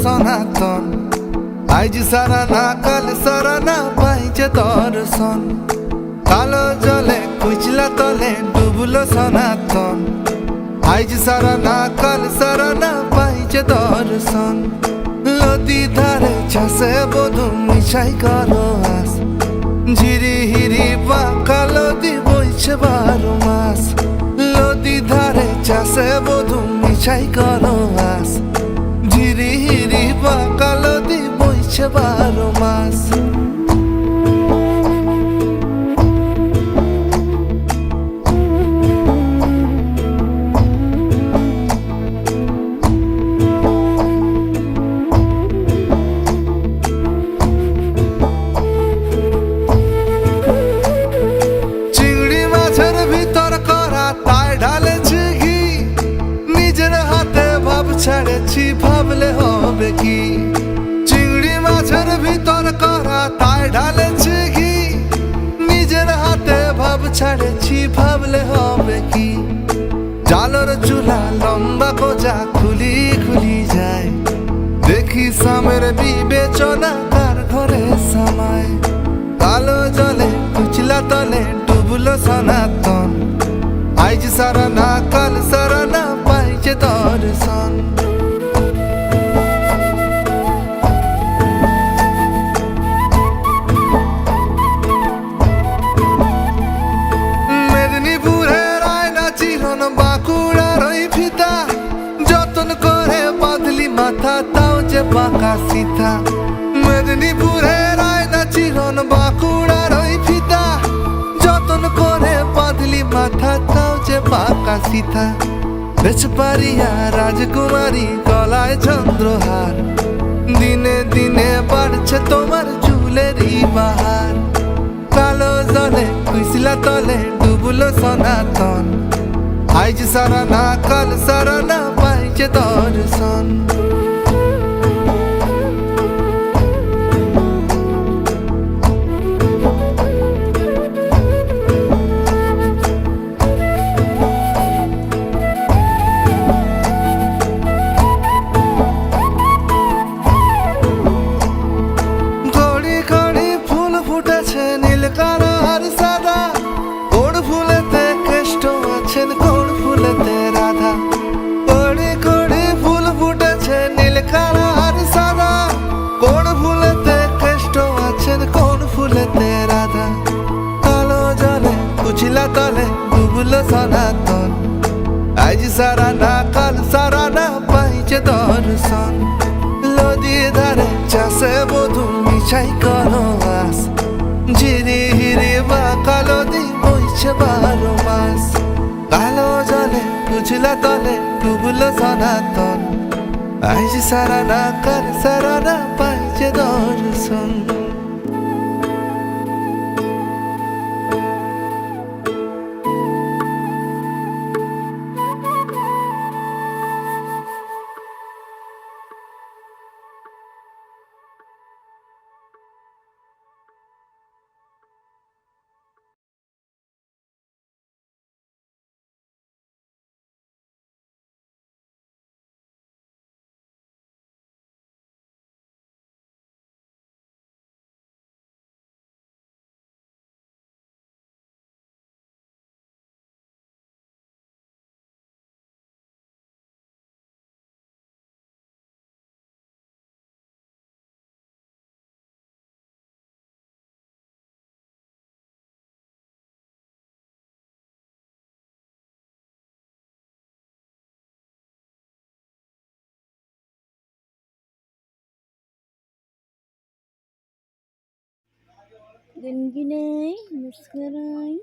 সনাতন আইজ সারা না কাল সারা না পাইছে দর্শন কালো জলে কুচলা তলে ডুবলো সনাতন আইজ সারা না কাল সারা না পাইছে দর্শন নদী ধারে চাষে বধু মিশাই করো আস ঝিরি হিরি পাকা নদী বইছে 12 মাস নদী ধারে চাষে বধু মিশাই করো আস ঝিরি হিরি পাকা নদী বইছে 12 মাস ছেড়েছি ভাবলে হবে কি চিংড়ি মাছের ভিতর করা তাই ঢালেছি ঘি নিজের হাতে ভাব ছেড়েছি ভাবলে হবে কি জালর চুলা লম্বা কোজা খুলি খুলি যায় দেখি সামের বিবেচনা কার ঘরে সামায় কালো জলে কুচলা তলে ডুবলো সনাতন আইজ সারা না কাল সারা না পাইছে দর্শন মেদিনীপুরের আয়না চিরন বাঁকুড়ার ওই ফিতা যতন করে বাঁধলি মাথা তাও যে বাঁকা সিথা মেদিনীপুরের আয়না চিরন বাঁকুড়ার ওই ফিতা যতন করে বাঁধলি মাথা তাও যে বাঁকা সিথা বেচপারিয়া রাজকুমারী গলায় চন্দ্রহার দিনে দিনে বাড়ছে তোমার চুলেরই বাহার কালো জলে কুইসলা তলে ডুবলো সনাতন আইজ সারা না কাল সারা না পাইছে দর্শন নীলকার সাদা কোড় ফুলেতে কেষ্ট আছেন কোড় ফুলেতে রাধা কোড়ে কোড়ে ফুল ফুটেছে নীলকার সাদা কোড় ফুলেতে কেষ্ট আছেন কোড় ফুলেতে রাধা কালো জলে কুচলা তলে ডুবলো সনাতন আজ সারা না কাল সারা না পাইছে দর্শন নদী ধারে চাষে বধু মিশাই করো আস ঝিরি হিরি বাঁকা নদী বইছে 12 মাস কালো জলে কুচলা তলে ডুবলো সনাতন আইজ সারা না কাল সারা না পাইছে দর্শন Gini-gini, sekarang.